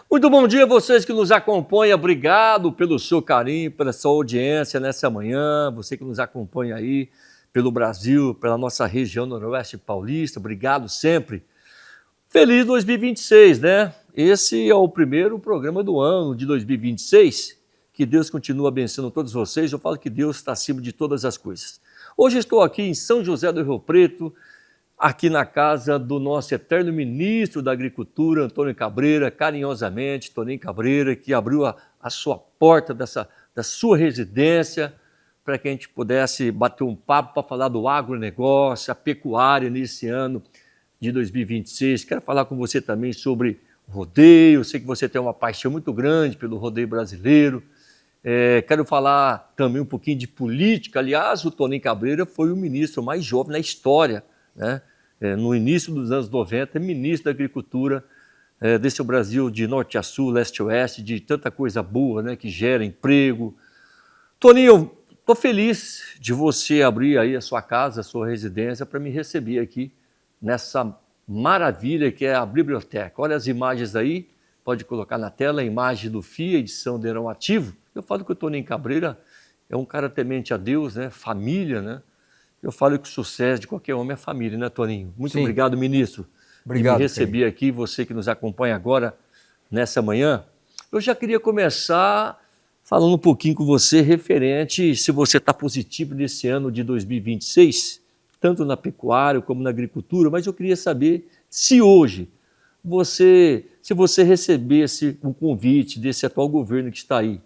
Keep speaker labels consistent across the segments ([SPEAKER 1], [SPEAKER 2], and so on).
[SPEAKER 1] Muito bom dia a vocês que nos acompanham. Obrigado pelo seu carinho, pela sua audiência nessa manhã. Você que nos acompanha aí pelo Brasil, pela nossa região noroeste paulista. Obrigado sempre. Feliz 2026, né? Esse é o primeiro programa do ano de 2026. Que Deus continue abençoando todos vocês. Eu falo que Deus está acima de todas as coisas. Hoje estou aqui em São José do Rio Preto, aqui na casa do nosso eterno ministro da Agricultura, Antônio Cabreira, carinhosamente, Toninho Cabreira, que abriu a sua porta da sua residência para que a gente pudesse bater um papo para falar do agronegócio, a pecuária nesse ano de 2026. Quero falar com você também sobre rodeio. Eu sei que você tem uma paixão muito grande pelo rodeio brasileiro. Quero falar também um pouquinho de política. Aliás, o Toninho Cabreira foi o ministro mais jovem na história, né? No início dos anos 90, ministro da Agricultura desse Brasil de norte a sul, leste a oeste, de tanta coisa boa, né, que gera emprego. Toninho, estou feliz de você abrir aí a sua casa, a sua residência, para me receber aqui nessa maravilha que é a biblioteca. Olha as imagens aí, pode colocar na tela a imagem do FIA, edição de Heron Ativo. Eu falo que o Toninho Cabreira é um cara temente a Deus, né, família, né? Eu falo que o sucesso de qualquer homem é a família, né, Toninho? Muito
[SPEAKER 2] Sim.
[SPEAKER 1] obrigado, ministro,
[SPEAKER 2] Obrigado,
[SPEAKER 1] de me receber aqui, você que nos acompanha agora nessa manhã. Eu já queria começar falando um pouquinho com você referente se você está positivo nesse ano de 2026, tanto na pecuária como na agricultura, mas eu queria saber se hoje se você recebesse um convite desse atual governo que está aí,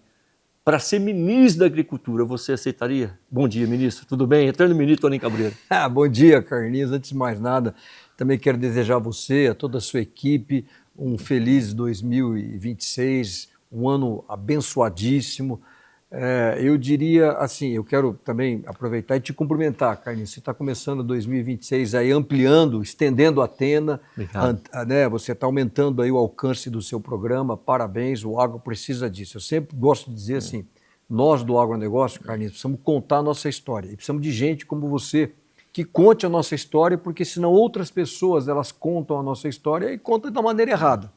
[SPEAKER 1] para ser ministro da Agricultura, você aceitaria? Bom dia, ministro. Tudo bem? Eterno ministro Toninho Cabreira.
[SPEAKER 2] Bom dia, Carlinhos. Antes de mais nada, também quero desejar a você, a toda a sua equipe, um feliz 2026, um ano abençoadíssimo. Eu diria assim, eu quero também aproveitar e te cumprimentar, Carlinhos. Você está começando 2026 aí, ampliando, estendendo a antena, né? Você está aumentando aí o alcance do seu programa. Parabéns, o agro precisa disso. Eu sempre gosto de dizer assim, nós do agronegócio, Carlinhos, precisamos contar a nossa história e precisamos de gente como você que conte a nossa história, porque senão outras pessoas elas contam a nossa história e contam da maneira errada.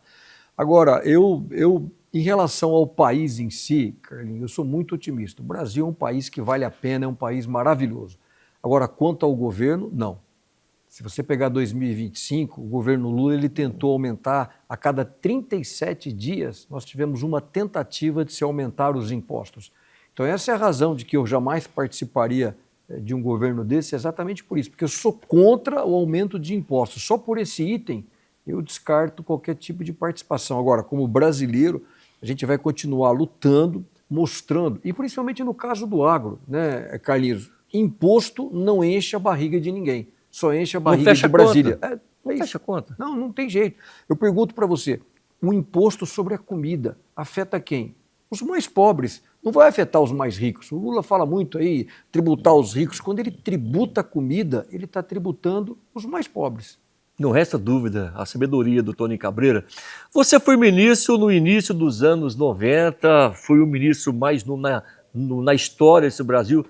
[SPEAKER 2] Agora, em relação ao país em si, Carlinhos, eu sou muito otimista. O Brasil é um país que vale a pena, é um país maravilhoso. Agora, quanto ao governo, não. Se você pegar 2025, o governo Lula ele tentou aumentar a cada 37 dias, nós tivemos uma tentativa de se aumentar os impostos. Então essa é a razão de que eu jamais participaria de um governo desse, exatamente por isso, porque eu sou contra o aumento de impostos. Só por esse item eu descarto qualquer tipo de participação. Agora, como brasileiro, a gente vai continuar lutando, mostrando, e principalmente no caso do agro, né, Carlinhos? Imposto não enche a barriga de ninguém, só enche a barriga de Brasília.
[SPEAKER 1] Não fecha a conta.
[SPEAKER 2] Não tem jeito. Eu pergunto para você, o imposto sobre a comida afeta quem? Os mais pobres. Não vai afetar os mais ricos. O Lula fala muito aí, tributar os ricos. Quando ele tributa a comida, ele está tributando os mais pobres.
[SPEAKER 1] Não resta dúvida, a sabedoria do Toninho Cabreira. Você foi ministro no início dos anos 90, foi o ministro mais na história desse Brasil.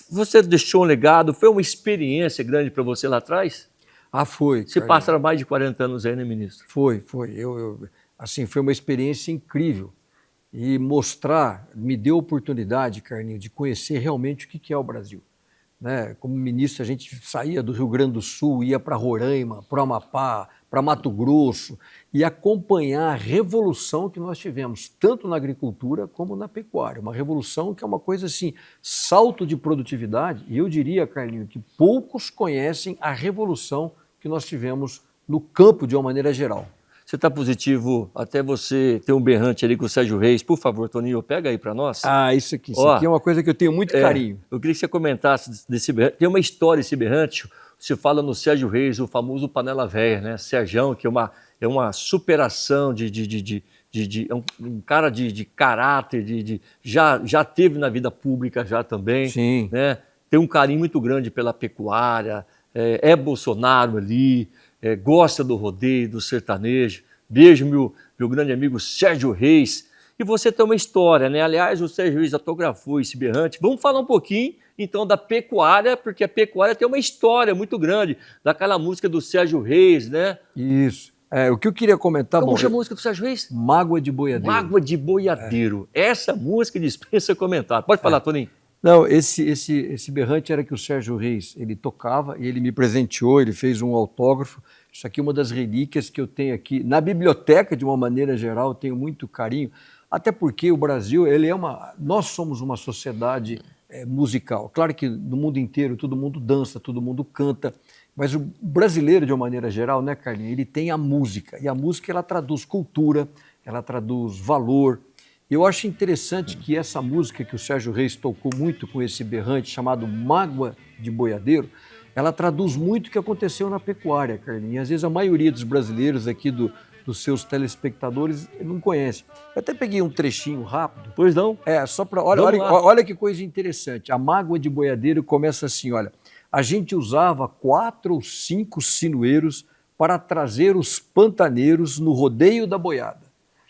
[SPEAKER 1] Você deixou um legado, foi uma experiência grande para você lá atrás?
[SPEAKER 2] Foi.
[SPEAKER 1] Você passaram mais de 40 anos aí, né, ministro?
[SPEAKER 2] Foi. Assim, foi uma experiência incrível. E me deu a oportunidade, Carlinhos, de conhecer realmente o que é o Brasil. Né? Como ministro, a gente saía do Rio Grande do Sul, ia para Roraima, para Amapá, para Mato Grosso, e acompanhar a revolução que nós tivemos, tanto na agricultura como na pecuária. Uma revolução que é uma coisa assim, salto de produtividade, e eu diria, Carlinhos, que poucos conhecem a revolução que nós tivemos no campo de uma maneira geral.
[SPEAKER 1] Você está positivo, até você ter um berrante ali com o Sérgio Reis. Por favor, Toninho, pega aí para nós.
[SPEAKER 2] Isso aqui é uma coisa que eu tenho muito carinho.
[SPEAKER 1] Eu queria que você comentasse desse berrante. Tem uma história esse berrante, se fala no Sérgio Reis, o famoso panela velha, né? Serjão, que é uma superação é um cara de caráter, já teve na vida pública já também.
[SPEAKER 2] Sim.
[SPEAKER 1] Né? Tem um carinho muito grande pela pecuária, é Bolsonaro ali, gosta do rodeio, do sertanejo. Beijo, meu grande amigo Sérgio Reis. E você tem uma história, né? Aliás, o Sérgio Reis autografou esse berrante. Vamos falar um pouquinho, então, da pecuária, porque a pecuária tem uma história muito grande, daquela música do Sérgio Reis, né?
[SPEAKER 2] Isso. O que eu queria comentar...
[SPEAKER 1] Como
[SPEAKER 2] bom,
[SPEAKER 1] chama a música do Sérgio Reis?
[SPEAKER 2] Mágoa de Boiadeiro.
[SPEAKER 1] Mágoa de Boiadeiro. Essa música dispensa comentário. Pode falar, Toninho.
[SPEAKER 2] Não, esse berrante era que o Sérgio Reis, ele tocava e ele me presenteou, ele fez um autógrafo. Isso aqui é uma das relíquias que eu tenho aqui. Na biblioteca, de uma maneira geral, eu tenho muito carinho, até porque o Brasil, nós somos uma sociedade musical. Claro que no mundo inteiro todo mundo dança, todo mundo canta, mas o brasileiro, de uma maneira geral, né, Carlinhos, ele tem a música, e a música ela traduz cultura, ela traduz valor. Eu acho interessante que essa música que o Sérgio Reis tocou muito com esse berrante, chamado Mágoa de Boiadeiro, ela traduz muito o que aconteceu na pecuária, Carlinhos. E às vezes a maioria dos brasileiros aqui, dos seus telespectadores, não conhece. Eu até peguei um trechinho rápido.
[SPEAKER 1] Pois não?
[SPEAKER 2] Só para... Olha que coisa interessante. A Mágoa de Boiadeiro começa assim, olha. A gente usava 4 ou 5 sinueiros para trazer os pantaneiros no rodeio da boiada.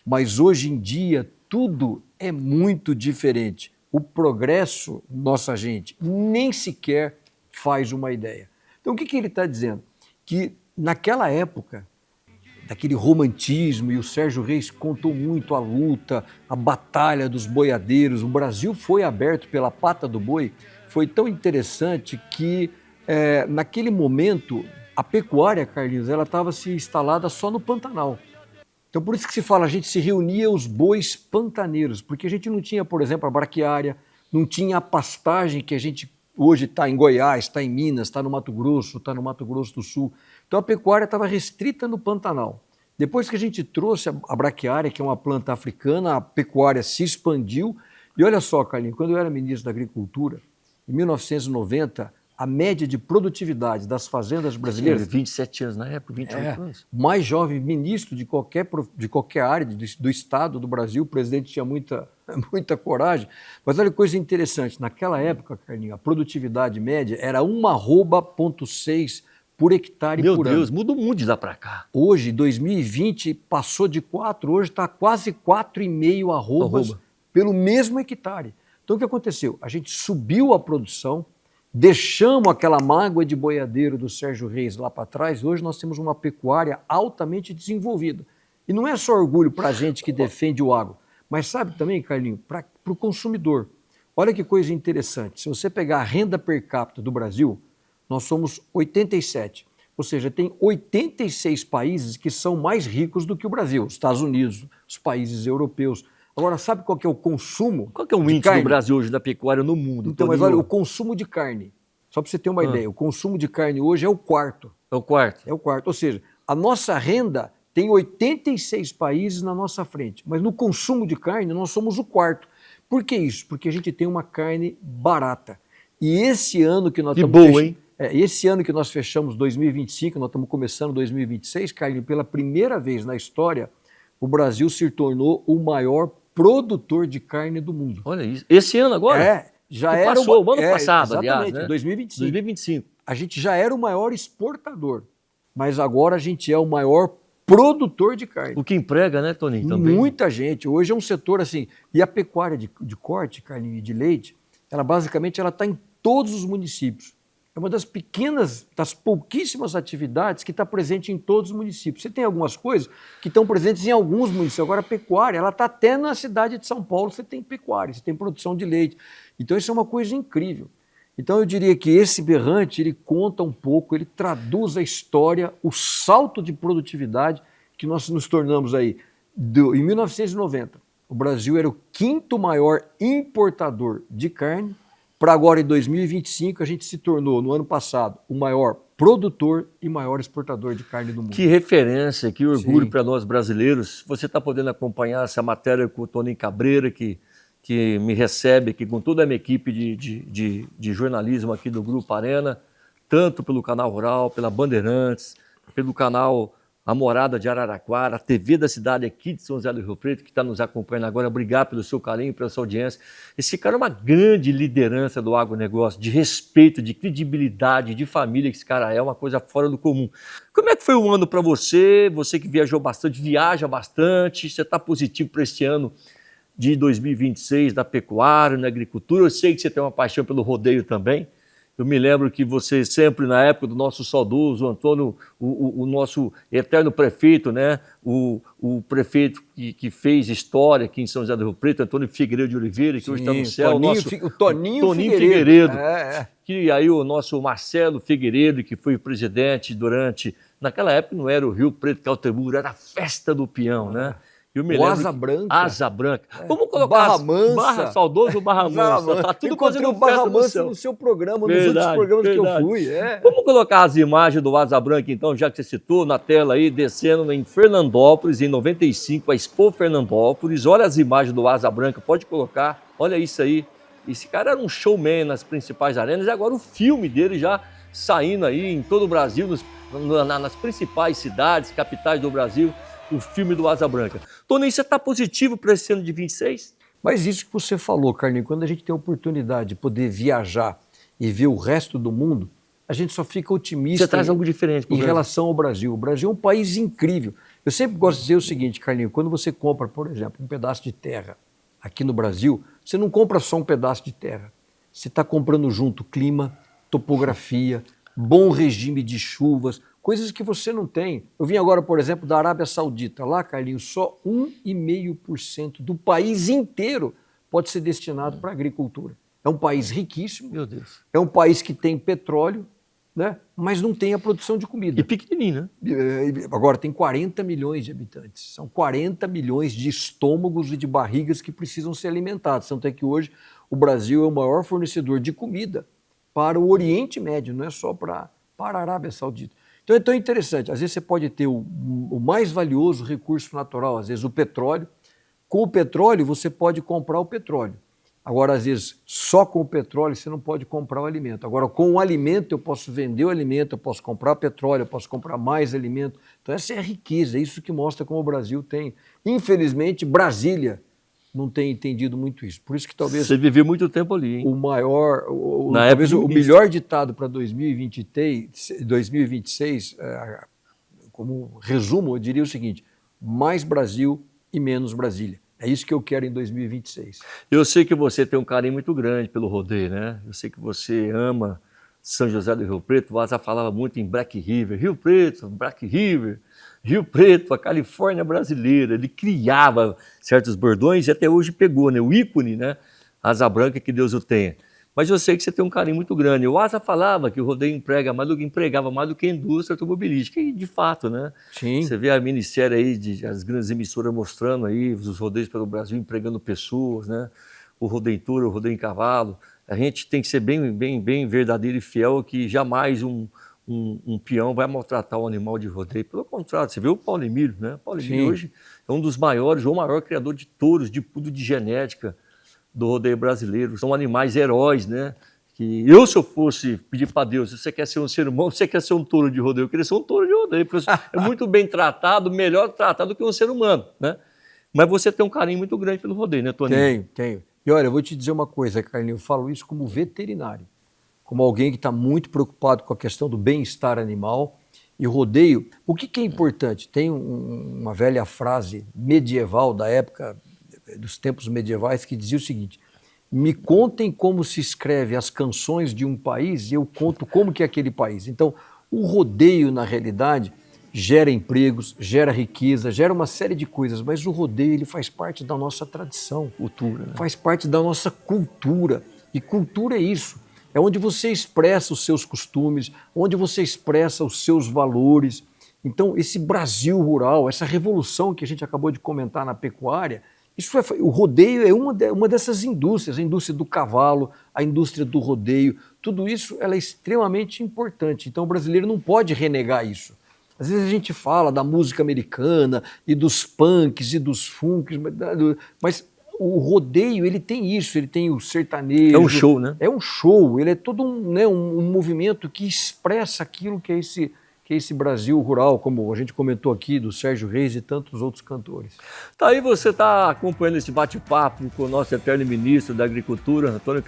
[SPEAKER 2] Mas hoje em dia tudo é muito diferente. O progresso, nossa gente, nem sequer faz uma ideia. Então o que ele está dizendo? Que naquela época, daquele romantismo, e o Sérgio Reis contou muito a luta, a batalha dos boiadeiros, o Brasil foi aberto pela pata do boi, foi tão interessante que naquele momento a pecuária, Carlinhos, ela estava se instalada só no Pantanal. Então por isso que se fala, a gente se reunia os bois pantaneiros, porque a gente não tinha, por exemplo, a braquiária, não tinha a pastagem que a gente hoje está em Goiás, está em Minas, está no Mato Grosso, está no Mato Grosso do Sul. Então a pecuária estava restrita no Pantanal. Depois que a gente trouxe a braquiária, que é uma planta africana, a pecuária se expandiu. E olha só, Carlinhos, quando eu era ministro da Agricultura, em 1990, a média de produtividade das fazendas brasileiras...
[SPEAKER 1] 27 anos na época, 28 anos.
[SPEAKER 2] Mais jovem ministro de qualquer área do Estado do Brasil, o presidente tinha muita coragem. Mas olha que coisa interessante, naquela época, Carlinhos, a produtividade média era 1,6 por hectare por ano.
[SPEAKER 1] Meu Deus, muda muito de lá para cá.
[SPEAKER 2] Hoje, 2020, passou de 4, hoje está quase 4,5 arrobas pelo mesmo hectare. Então o que aconteceu? A gente subiu a produção, deixamos aquela mágoa de boiadeiro do Sérgio Reis lá para trás, e hoje nós temos uma pecuária altamente desenvolvida. E não é só orgulho para a gente que defende o agro, mas sabe também, Carlinhos, para o consumidor. Olha que coisa interessante, se você pegar a renda per capita do Brasil, nós somos 87, ou seja, tem 86 países que são mais ricos do que o Brasil, os Estados Unidos, os países europeus. Agora, sabe qual que é o consumo?
[SPEAKER 1] Qual que é o índice do Brasil hoje da pecuária no mundo?
[SPEAKER 2] Então, mas olha, o consumo de carne, só para você ter uma ideia, o consumo de carne hoje é o quarto.
[SPEAKER 1] É o quarto?
[SPEAKER 2] É o quarto, ou seja, a nossa renda tem 86 países na nossa frente, mas no consumo de carne nós somos o quarto. Por que isso? Porque a gente tem uma carne barata. E esse ano que nós estamos
[SPEAKER 1] boa, hein?
[SPEAKER 2] Esse ano que nós fechamos 2025, nós estamos começando 2026, Carlinhos, pela primeira vez na história, o Brasil se tornou o maior produtor de carne do mundo.
[SPEAKER 1] Olha isso. Esse ano agora?
[SPEAKER 2] Já era
[SPEAKER 1] passou, o ano passado,
[SPEAKER 2] exatamente,
[SPEAKER 1] aliás, né?
[SPEAKER 2] 2025. A gente já era o maior exportador, mas agora a gente é o maior produtor de carne.
[SPEAKER 1] O que emprega, né, Toninho? Também.
[SPEAKER 2] Muita gente. Hoje é um setor assim. E a pecuária de corte, carne e de leite, ela basicamente está em todos os municípios. É uma das pouquíssimas atividades que está presente em todos os municípios. Você tem algumas coisas que estão presentes em alguns municípios. Agora, a pecuária, ela está até na cidade de São Paulo, você tem pecuária, você tem produção de leite. Então, isso é uma coisa incrível. Então, eu diria que esse berrante, ele conta um pouco, ele traduz a história, o salto de produtividade que nós nos tornamos aí. Em 1990, o Brasil era o 5º maior importador de carne. Para agora, em 2025, a gente se tornou, no ano passado, o maior produtor e maior exportador de carne do mundo.
[SPEAKER 1] Que referência, que orgulho para nós brasileiros. Você está podendo acompanhar essa matéria com o Toninho Cabreira, que me recebe aqui com toda a minha equipe de jornalismo aqui do Grupo Arena, tanto pelo Canal Rural, pela Bandeirantes, pelo canal A Morada de Araraquara, a TV da cidade aqui de São José do Rio Preto, que está nos acompanhando agora. Obrigado pelo seu carinho, pela sua audiência. Esse cara é uma grande liderança do agronegócio, de respeito, de credibilidade, de família que esse cara é, uma coisa fora do comum. Como é que foi o ano para você? Você que viajou bastante, viaja bastante, você está positivo para este ano de 2026 da pecuária, na agricultura? Eu sei que você tem uma paixão pelo rodeio também. Eu me lembro que você sempre, na época do nosso saudoso Antônio, o nosso eterno prefeito, né? O prefeito que fez história aqui em São José do Rio Preto, Antônio Figueiredo de Oliveira, que hoje está no céu.
[SPEAKER 2] O Toninho Figueiredo.
[SPEAKER 1] Que aí o nosso Marcelo Figueiredo, que foi presidente durante... Naquela época não era o Rio Preto Caltemuro, era a festa do peão, né? Eu me lembro
[SPEAKER 2] Asa Branca.
[SPEAKER 1] Asa Branca. Vamos colocar
[SPEAKER 2] Barra Mansa.
[SPEAKER 1] saudoso Barra Mansa. Tá tudo
[SPEAKER 2] encontrei o Barra Mansa no seu programa, nos outros programas que eu fui.
[SPEAKER 1] Vamos colocar as imagens do Asa Branca, então, já que você citou, na tela aí, descendo em Fernandópolis, em 95, a Expo Fernandópolis. Olha as imagens do Asa Branca, pode colocar. Olha isso aí. Esse cara era um showman nas principais arenas, e agora o filme dele já saindo aí em todo o Brasil, nas principais cidades, capitais do Brasil, o filme do Asa Branca. Toninho, você está positivo para esse ano de 26?
[SPEAKER 2] Mas isso que você falou, Carlinhos, quando a gente tem a oportunidade de poder viajar e ver o resto do mundo, a gente só fica otimista.
[SPEAKER 1] Você traz algo diferente
[SPEAKER 2] em relação ao Brasil. O Brasil é um país incrível. Eu sempre gosto de dizer o seguinte, Carlinhos, quando você compra, por exemplo, um pedaço de terra aqui no Brasil, você não compra só um pedaço de terra. Você está comprando junto clima, topografia, bom regime de chuvas, coisas que você não tem. Eu vim agora, por exemplo, da Arábia Saudita. Lá, Carlinhos, só 1,5% do país inteiro pode ser destinado para a agricultura. É um país riquíssimo.
[SPEAKER 1] Meu Deus.
[SPEAKER 2] É um país que tem petróleo, né? Mas não tem a produção de comida.
[SPEAKER 1] E pequenininho, né?
[SPEAKER 2] Agora tem 40 milhões de habitantes. São 40 milhões de estômagos e de barrigas que precisam ser alimentados. Tanto é que hoje o Brasil é o maior fornecedor de comida para o Oriente Médio, não é só para a Arábia Saudita. Então é tão interessante. Às vezes você pode ter o mais valioso recurso natural, às vezes o petróleo. Com o petróleo você pode comprar o petróleo. Agora, às vezes, só com o petróleo você não pode comprar o alimento. Agora, com o alimento eu posso vender o alimento, eu posso comprar petróleo, eu posso comprar mais alimento. Então essa é a riqueza, é isso que mostra como o Brasil tem. Infelizmente, Brasília não tem entendido muito isso. Por isso que talvez...
[SPEAKER 1] Você viveu muito tempo ali, hein?
[SPEAKER 2] O maior, talvez o melhor ditado para 2026, como resumo, eu diria o seguinte: mais Brasil e menos Brasília. É isso que eu quero em 2026.
[SPEAKER 1] Eu sei que você tem um carinho muito grande pelo rodeio, né? Eu sei que você ama São José do Rio Preto. O Asa falava muito em Black River. Rio Preto, Black River. Rio Preto, a Califórnia brasileira. Ele criava certos bordões e até hoje pegou, né? O ícone, né? Asa Branca, que Deus o tenha. Mas eu sei que você tem um carinho muito grande. O Asa falava que o rodeio empregava mais do que a indústria automobilística. E, de fato, né?
[SPEAKER 2] Sim.
[SPEAKER 1] Você vê a minissérie aí, as grandes emissoras mostrando aí os rodeios pelo Brasil, empregando pessoas, né? O rodeio em touro, o rodeio em cavalo. A gente tem que ser bem verdadeiro e fiel, que jamais um peão vai maltratar um animal de rodeio. Pelo contrário, você vê o Paulo Emílio, né? Paulo Emílio hoje é um dos maiores, ou o maior criador de touros, de tudo de genética do rodeio brasileiro. São animais heróis, né? Que eu, se eu fosse pedir para Deus, se você quer ser um ser humano, você quer ser um touro de rodeio, eu queria ser um touro de rodeio, porque é muito bem tratado, melhor tratado do que um ser humano, né? Mas você tem um carinho muito grande pelo rodeio, né, Toninho?
[SPEAKER 2] Tenho. E olha, eu vou te dizer uma coisa, Carlinhos, eu falo isso como veterinário, como alguém que está muito preocupado com a questão do bem-estar animal. E o rodeio, o que é importante? Tem uma velha frase medieval da época, dos tempos medievais, que dizia o seguinte: me contem como se escreve as canções de um país e eu conto como que é aquele país. Então, o rodeio, na realidade, gera empregos, gera riqueza, gera uma série de coisas, mas o rodeio ele faz parte da nossa tradição,
[SPEAKER 1] Cultura, né?
[SPEAKER 2] Faz parte da nossa cultura. E cultura é isso, é onde você expressa os seus costumes, onde você expressa os seus valores. Então, esse Brasil rural, essa revolução que a gente acabou de comentar na pecuária, o rodeio é uma dessas indústrias, a indústria do cavalo, a indústria do rodeio, tudo isso ela é extremamente importante. Então o brasileiro não pode renegar isso. Às vezes a gente fala da música americana e dos punks e dos funks, mas o rodeio ele tem isso, ele tem o sertanejo.
[SPEAKER 1] É um show, né?
[SPEAKER 2] É um show, ele é todo um movimento que expressa aquilo que é esse Brasil rural, como a gente comentou aqui, do Sérgio Reis e tantos outros cantores.
[SPEAKER 1] Tá aí, você está acompanhando esse bate-papo com o nosso eterno ministro da Agricultura, Toninho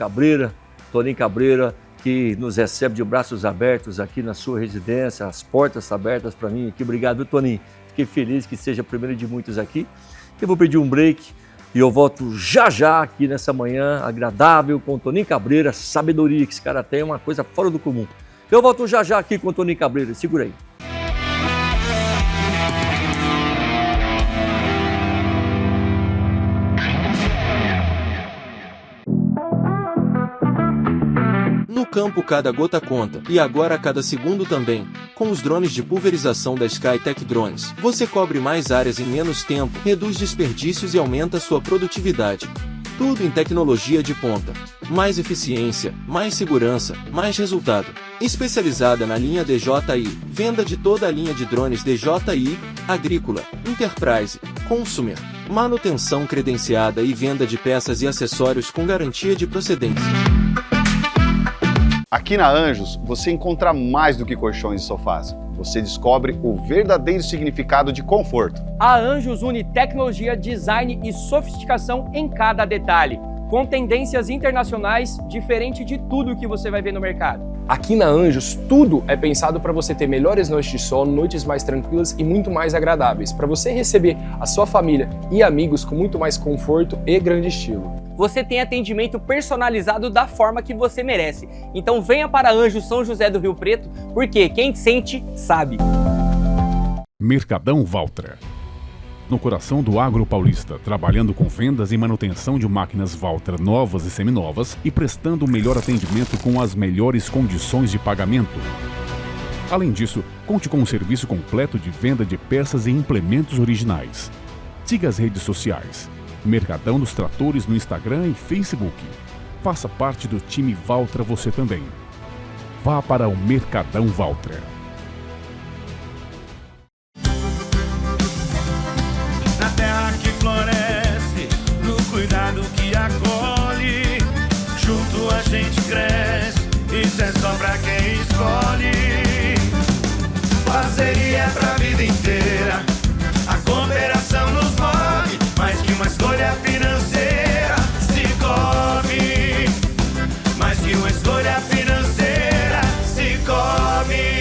[SPEAKER 1] Cabreira, que nos recebe de braços abertos aqui na sua residência, as portas abertas para mim aqui. Obrigado, viu, Toninho? Fiquei feliz que seja o primeiro de muitos aqui. Eu vou pedir um break. E eu volto já já aqui nessa manhã agradável com o Toninho Cabreira, sabedoria que esse cara tem, uma coisa fora do comum. Eu volto já já aqui com o Toninho Cabreira, segura aí.
[SPEAKER 3] No campo cada gota conta, e agora cada segundo também. Com os drones de pulverização da Skytech Drones, você cobre mais áreas em menos tempo, reduz desperdícios e aumenta sua produtividade. Tudo em tecnologia de ponta. Mais eficiência, mais segurança, mais resultado. Especializada na linha DJI, venda de toda a linha de drones DJI, Agrícola, Enterprise, Consumer, manutenção credenciada e venda de peças e acessórios com garantia de procedência.
[SPEAKER 4] Aqui na Anjos, você encontra mais do que colchões e sofás. Você descobre o verdadeiro significado de conforto.
[SPEAKER 5] A Anjos une tecnologia, design e sofisticação em cada detalhe, com tendências internacionais diferente de tudo que você vai ver no mercado.
[SPEAKER 6] Aqui na Anjos, tudo é pensado para você ter melhores noites de sono, noites mais tranquilas e muito mais agradáveis, para você receber a sua família e amigos com muito mais conforto e grande estilo.
[SPEAKER 5] Você tem atendimento personalizado da forma que você merece. Então venha para Anjos São José do Rio Preto, porque quem sente, sabe.
[SPEAKER 7] Mercadão Valtra. No coração do agro paulista, trabalhando com vendas e manutenção de máquinas Valtra novas e seminovas e prestando o melhor atendimento com as melhores condições de pagamento. Além disso, conte com um serviço completo de venda de peças e implementos originais. Siga as redes sociais. Mercadão dos Tratores no Instagram e Facebook. Faça parte do time Valtra você também. Vá para o Mercadão Valtra.
[SPEAKER 8] Na terra que floresce, no cuidado que acolhe, junto a gente cresce, isso é só pra quem escolhe. Parceria pra vida inteira, a cooperação nos move, mais que uma escolha financeira. Cicobi, mais que uma escolha financeira. Cicobi.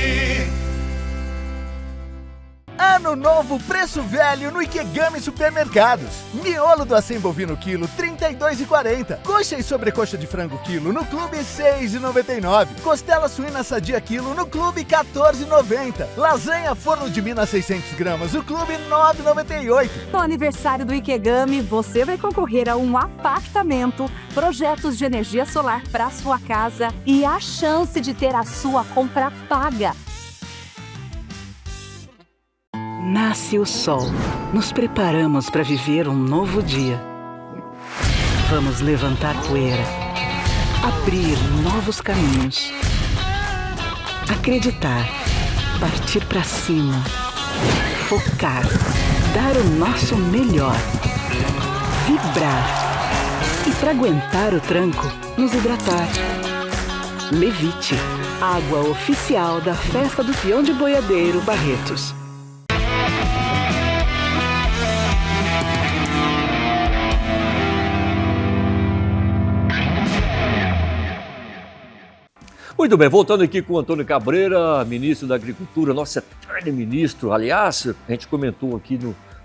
[SPEAKER 9] Ano novo, preço velho no Ikegami Supermercados. Miolo do acém bovino quilo, R$ 32,40. Coxa e sobrecoxa de frango quilo no Clube, R$ 6,99. Costela suína sadia quilo no Clube, R$ 14,90. Lasanha forno de Minas 600 gramas no Clube, R$ 9,98.
[SPEAKER 10] No aniversário do Ikegami, você vai concorrer a um apartamento, projetos de energia solar para sua casa e a chance de ter a sua compra paga.
[SPEAKER 11] Nasce o sol. Nos preparamos para viver um novo dia. Vamos levantar poeira, abrir novos caminhos, acreditar, partir para cima, focar, dar o nosso melhor, vibrar e, para aguentar o tranco, nos hidratar. Levite, água oficial da Festa do Peão de Boiadeiro Barretos.
[SPEAKER 1] Muito bem, voltando aqui com o Antônio Cabreira, ministro da Agricultura, nosso eterno ministro. Aliás, a gente comentou aqui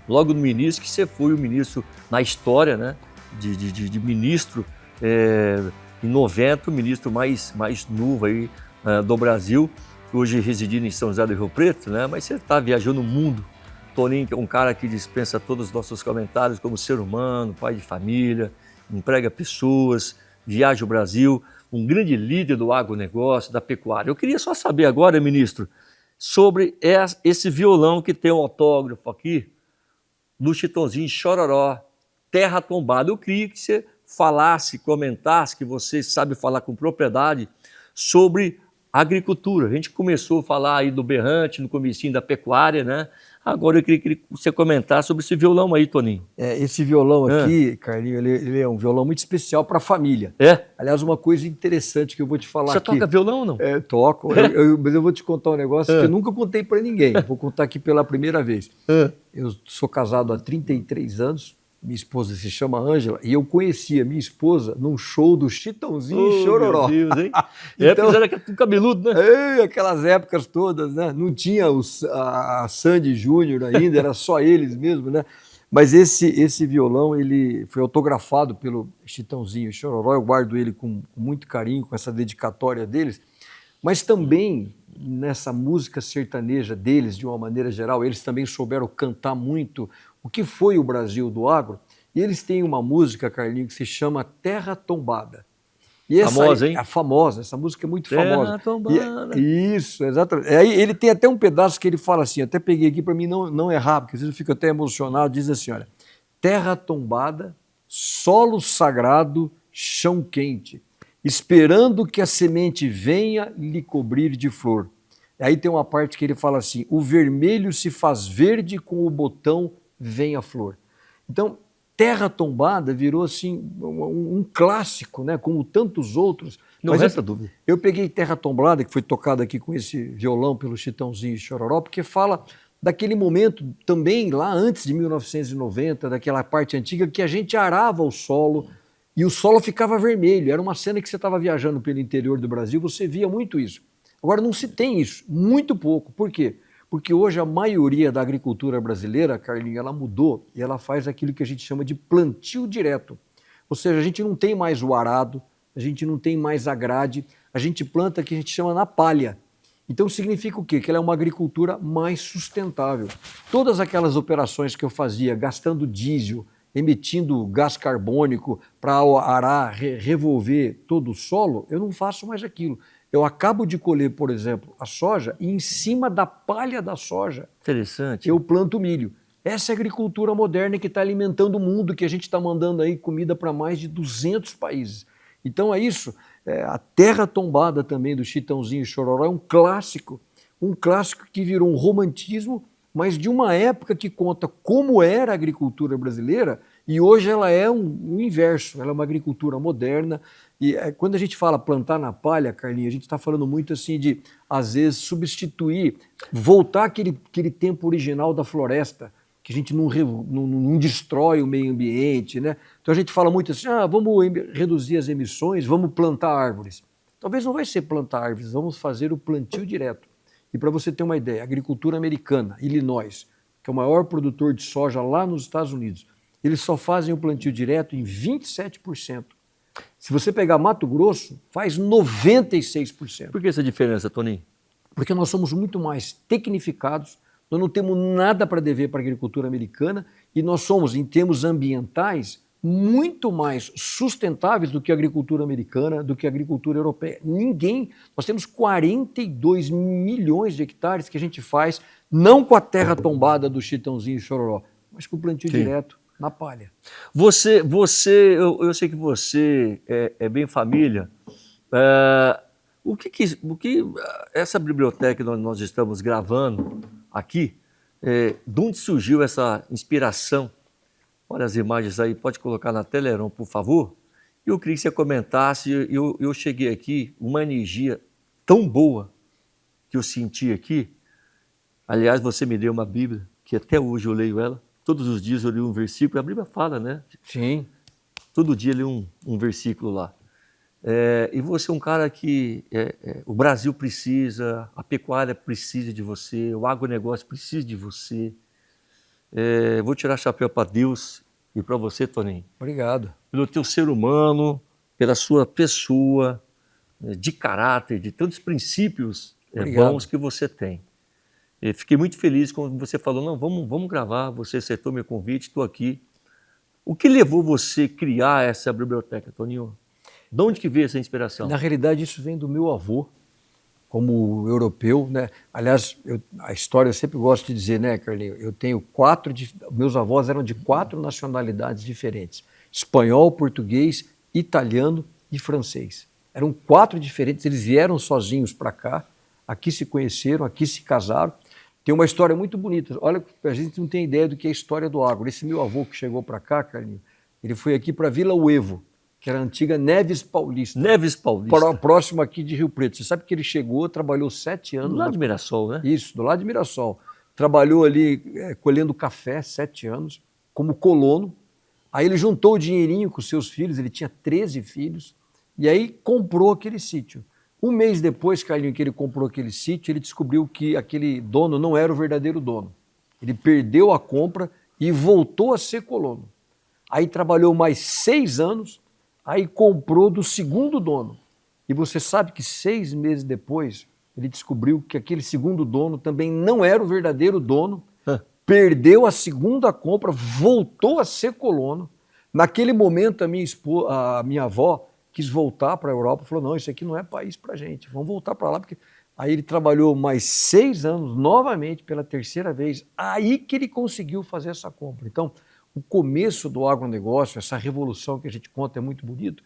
[SPEAKER 1] logo no início que você foi o ministro na história, né, de ministro, em 90, o ministro mais novo aí, do Brasil, hoje residindo em São José do Rio Preto, né, mas você está viajando o mundo. Toninho, que é um cara que dispensa todos os nossos comentários como ser humano, pai de família, emprega pessoas, viaja o Brasil, um grande líder do agronegócio, da pecuária. Eu queria só saber agora, ministro, sobre esse violão que tem um autógrafo aqui, do Chitãozinho Chororó, Terra Tombada. Eu queria que você falasse, comentasse, que você sabe falar com propriedade sobre agricultura. A gente começou a falar aí do berrante, no comecinho da pecuária, né? Agora eu queria que você comentasse sobre esse violão aí, Toninho.
[SPEAKER 2] Esse violão aqui, Carlinho, ele é um violão muito especial para a família. Aliás, uma coisa interessante que eu vou te falar aqui.
[SPEAKER 1] Você toca violão ou não?
[SPEAKER 2] Toco, mas eu vou te contar um negócio que eu nunca contei para ninguém. Vou contar aqui pela primeira vez. Eu sou casado há 33 anos, minha esposa se chama Ângela, e eu conheci a minha esposa num show do Chitãozinho Chororó.
[SPEAKER 1] Meu Deus, hein? Então, era tudo cabeludo, né?
[SPEAKER 2] Aquelas épocas todas, né? Não tinha a Sandy Júnior ainda, era só eles mesmo, né? Mas esse violão, ele foi autografado pelo Chitãozinho e Chororó, eu guardo ele com muito carinho, com essa dedicatória deles, mas também nessa música sertaneja deles, de uma maneira geral, eles também souberam cantar muito o que foi o Brasil do agro, e eles têm uma música, Carlinho, que se chama Terra Tombada. E
[SPEAKER 1] Famosa, hein?
[SPEAKER 2] É famosa, essa música é muito famosa.
[SPEAKER 1] Terra Tombada.
[SPEAKER 2] Isso, exatamente. Aí ele tem até um pedaço que ele fala assim, até peguei aqui para mim não errar, porque às vezes eu fico até emocionado, diz assim, olha, terra tombada, solo sagrado, chão quente, esperando que a semente venha lhe cobrir de flor. Aí tem uma parte que ele fala assim, o vermelho se faz verde com o botão vem a flor. Então, Terra Tombada virou assim um clássico, né? Como tantos outros.
[SPEAKER 1] Não resta dúvida.
[SPEAKER 2] Eu peguei Terra Tombada, que foi tocada aqui com esse violão pelo Chitãozinho e Chororó, porque fala daquele momento também lá antes de 1990, daquela parte antiga que a gente arava o solo e o solo ficava vermelho. Era uma cena que você estava viajando pelo interior do Brasil, você via muito isso. Agora não se tem isso, muito pouco. Por quê? Porque hoje a maioria da agricultura brasileira, Carlinhos, ela mudou e ela faz aquilo que a gente chama de plantio direto. Ou seja, a gente não tem mais o arado, a gente não tem mais a grade, a gente planta o que a gente chama na palha. Então significa o quê? Que ela é uma agricultura mais sustentável. Todas aquelas operações que eu fazia gastando diesel, emitindo gás carbônico para arar, revolver todo o solo, eu não faço mais aquilo. Eu acabo de colher, por exemplo, a soja e em cima da palha da soja
[SPEAKER 1] Interessante.
[SPEAKER 2] eu planto milho. Essa é a agricultura moderna que está alimentando o mundo, que a gente está mandando aí comida para mais de 200 países. Então é isso. A Terra Tombada também do Chitãozinho e Chororó é um clássico que virou um romantismo, mas de uma época que conta como era a agricultura brasileira e hoje ela é o inverso, ela é uma agricultura moderna. E quando a gente fala plantar na palha, Carlinhos, a gente está falando muito assim de, às vezes, substituir, voltar aquele tempo original da floresta, que a gente não destrói o meio ambiente, né? Então a gente fala muito assim, vamos reduzir as emissões, vamos plantar árvores. Talvez não vai ser plantar árvores, vamos fazer o plantio direto. E para você ter uma ideia, a agricultura americana, Illinois, que é o maior produtor de soja lá nos Estados Unidos, eles só fazem o plantio direto em 27%. Se você pegar Mato Grosso, faz 96%.
[SPEAKER 1] Por que essa diferença, Toninho?
[SPEAKER 2] Porque nós somos muito mais tecnificados, nós não temos nada para dever para a agricultura americana e nós somos, em termos ambientais, muito mais sustentáveis do que a agricultura americana, do que a agricultura europeia. Nós temos 42 milhões de hectares que a gente faz, não com a terra tombada do Chitãozinho e Chororó, mas com o plantio direto na palha.
[SPEAKER 1] Eu sei que você é bem família. O que essa biblioteca que nós estamos gravando aqui, de onde surgiu essa inspiração? Olha as imagens aí, pode colocar na tela, Heron, por favor. Eu queria que você comentasse, eu cheguei aqui, uma energia tão boa que eu senti aqui. Aliás, você me deu uma Bíblia, que até hoje eu leio ela. Todos os dias eu leio um versículo, a Bíblia fala, né?
[SPEAKER 2] Sim.
[SPEAKER 1] Todo dia eu leio um versículo lá. E você é um cara que o Brasil precisa, a pecuária precisa de você, o agronegócio precisa de você. Vou tirar chapéu para Deus e para você, Toninho.
[SPEAKER 2] Obrigado.
[SPEAKER 1] Pelo teu ser humano, pela sua pessoa, de caráter, de tantos princípios bons que você tem. Fiquei muito feliz quando você falou, não, vamos gravar, você aceitou meu convite, estou aqui. O que levou você a criar essa biblioteca, Toninho? De onde que veio essa inspiração?
[SPEAKER 2] Na realidade, isso vem do meu avô, como europeu, né? Aliás, a história eu sempre gosto de dizer, né, Carlinhos? Eu tenho meus avós eram de 4 nacionalidades diferentes: espanhol, português, italiano e francês. Eram 4 diferentes, eles vieram sozinhos para cá, aqui se conheceram, aqui se casaram. Tem uma história muito bonita. Olha, a gente não tem ideia do que é a história do agro. Esse meu avô que chegou para cá, Carlinhos, ele foi aqui para Vila Uevo, que era a antiga Neves Paulista.
[SPEAKER 1] Neves Paulista.
[SPEAKER 2] Próximo aqui de Rio Preto. Você sabe que ele chegou, trabalhou 7 anos.
[SPEAKER 1] Do lado de Mirassol, né?
[SPEAKER 2] Isso, do lado de Mirassol. Trabalhou ali colhendo café 7 anos, como colono. Aí ele juntou o dinheirinho com seus filhos, ele tinha 13 filhos, e aí comprou aquele sítio. Um mês depois, Carlinhos, que ele comprou aquele sítio, ele descobriu que aquele dono não era o verdadeiro dono. Ele perdeu a compra e voltou a ser colono. Aí trabalhou mais 6 anos, aí comprou do segundo dono. E você sabe que 6 meses depois, ele descobriu que aquele segundo dono também não era o verdadeiro dono, perdeu a segunda compra, voltou a ser colono. Naquele momento, a minha avó quis voltar para a Europa, falou, não, isso aqui não é país para gente, vamos voltar para lá. Porque... Aí ele trabalhou mais 6 anos, novamente, pela terceira vez, aí que ele conseguiu fazer essa compra. Então, o começo do agronegócio, essa revolução que a gente conta é muito bonito,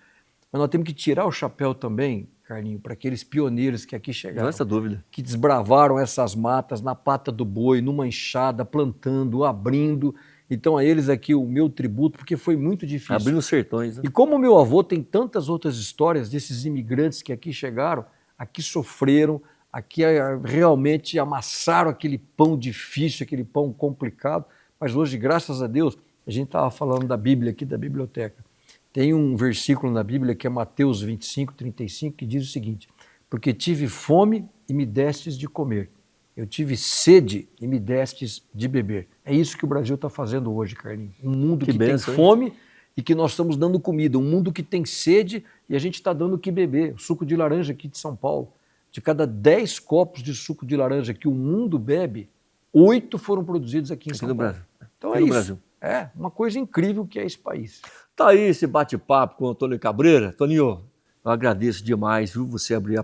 [SPEAKER 2] mas nós temos que tirar o chapéu também, Carlinho, para aqueles pioneiros que aqui chegaram.
[SPEAKER 1] Não há essa dúvida.
[SPEAKER 2] Que desbravaram essas matas na pata do boi, numa enxada, plantando, abrindo. Então a eles aqui o meu tributo, porque foi muito difícil.
[SPEAKER 1] Abrindo os sertões. Né?
[SPEAKER 2] E como o meu avô tem tantas outras histórias desses imigrantes que aqui chegaram, aqui sofreram, aqui realmente amassaram aquele pão difícil, aquele pão complicado, mas hoje, graças a Deus, a gente estava falando da Bíblia aqui, da biblioteca. Tem um versículo na Bíblia que é Mateus 25, 35, que diz o seguinte, porque tive fome e me destes de comer, eu tive sede e me destes de beber. É isso que o Brasil está fazendo hoje, Carlinhos. Um mundo que tem fome e que nós estamos dando comida, um mundo que tem sede e a gente está dando o que beber. O suco de laranja aqui de São Paulo, de cada 10 copos de suco de laranja que o mundo bebe, 8 foram produzidos aqui em São Paulo.
[SPEAKER 1] Brasil.
[SPEAKER 2] Então
[SPEAKER 1] aqui
[SPEAKER 2] é
[SPEAKER 1] no
[SPEAKER 2] isso.
[SPEAKER 1] Brasil.
[SPEAKER 2] É uma coisa incrível que é esse país.
[SPEAKER 1] Tá aí esse bate-papo com o Antônio Cabreira. Toninho, eu agradeço demais, viu, você abrir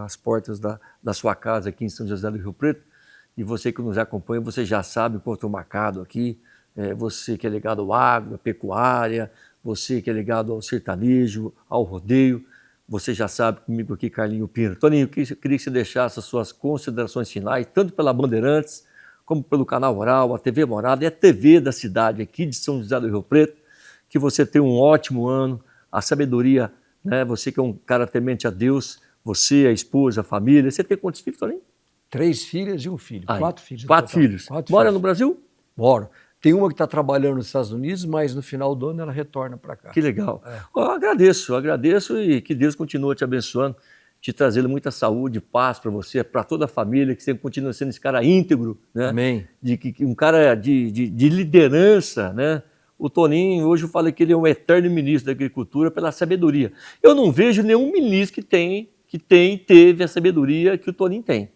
[SPEAKER 1] as portas da sua casa aqui em São José do Rio Preto. E você que nos acompanha, você já sabe qual é o marcado aqui. Você que é ligado ao agro, à pecuária, você que é ligado ao sertanejo, ao rodeio. Você já sabe comigo aqui, Carlinho Pino. Toninho, eu queria que você deixasse as suas considerações finais, tanto pela Bandeirantes, como pelo Canal Rural, a TV Morada e a TV da cidade aqui de São José do Rio Preto. Que você tenha um ótimo ano, a sabedoria, né? Você que é um cara temente a Deus, você, a esposa, a família. Você tem quantos filhos, Toninho?
[SPEAKER 2] 3 filhas e um filho.
[SPEAKER 1] Aí,
[SPEAKER 2] 4 filhos.
[SPEAKER 1] 4 filhos. Mora no Brasil?
[SPEAKER 2] Moro. Tem uma que está trabalhando nos Estados Unidos, mas no final do ano ela retorna para cá.
[SPEAKER 1] Que legal. Eu agradeço e que Deus continue te abençoando, te trazendo muita saúde, paz para você, para toda a família, que você continue sendo esse cara íntegro, né?
[SPEAKER 2] Amém.
[SPEAKER 1] Um cara de liderança, né? O Toninho, hoje eu falei que ele é um eterno ministro da Agricultura pela sabedoria. Eu não vejo nenhum ministro que teve a sabedoria que o Toninho tem.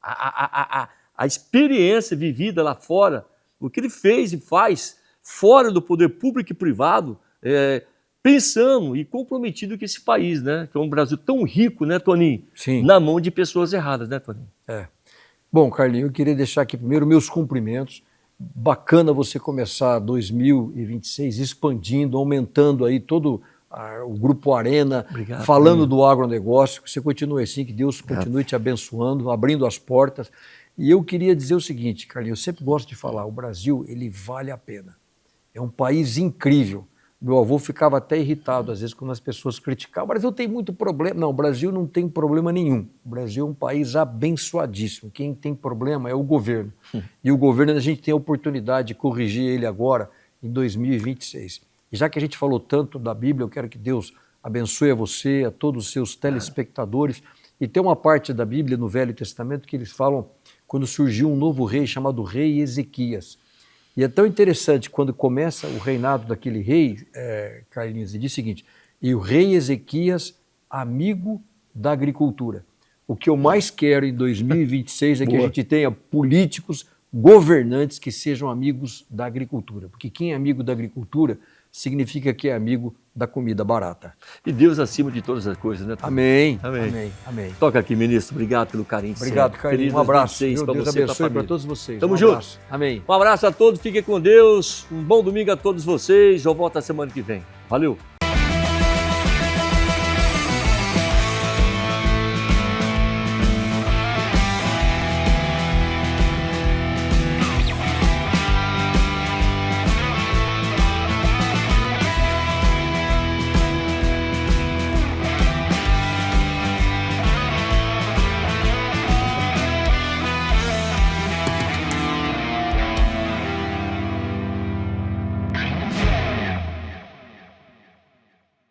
[SPEAKER 1] A experiência vivida lá fora, o que ele fez e faz fora do poder público e privado, pensando e comprometido com esse país, né? Que é um Brasil tão rico, né, Toninho?
[SPEAKER 2] Sim.
[SPEAKER 1] Na mão de pessoas erradas, né, Toninho?
[SPEAKER 2] Bom, Carlinhos, eu queria deixar aqui primeiro meus cumprimentos. Bacana você começar 2026 expandindo, aumentando aí todo o Grupo Arena,
[SPEAKER 1] Obrigado,
[SPEAKER 2] falando do agronegócio, que você continue assim, que Deus continue te abençoando, abrindo as portas. E eu queria dizer o seguinte, Carlinhos, eu sempre gosto de falar, o Brasil, ele vale a pena. É um país incrível. Meu avô ficava até irritado, às vezes, quando as pessoas criticavam. O Brasil tem muito problema. Não, o Brasil não tem problema nenhum. O Brasil é um país abençoadíssimo. Quem tem problema é o governo. E o governo, a gente tem a oportunidade de corrigir ele agora, em 2026. E já que a gente falou tanto da Bíblia, eu quero que Deus abençoe a você, a todos os seus telespectadores. E tem uma parte da Bíblia, no Velho Testamento, que eles falam quando surgiu um novo rei chamado Rei Ezequias. E é tão interessante quando começa o reinado daquele rei, Carlinhos, e diz o seguinte, e o rei Ezequias, amigo da agricultura. O que eu mais quero em 2026 é que a gente tenha políticos, governantes que sejam amigos da agricultura. Porque quem é amigo da agricultura significa que é amigo da comida barata.
[SPEAKER 1] E Deus acima de todas as coisas, né?
[SPEAKER 2] Amém.
[SPEAKER 1] Amém.
[SPEAKER 2] Amém. Amém.
[SPEAKER 1] Toca aqui, ministro. Obrigado pelo carinho.
[SPEAKER 2] Obrigado, Carlinhos. Um abraço. Deus abençoe para todos vocês.
[SPEAKER 1] Tamo junto.
[SPEAKER 2] Amém.
[SPEAKER 1] Um abraço a todos. Fiquem com Deus. Um bom domingo a todos vocês. Eu volto a semana que vem. Valeu.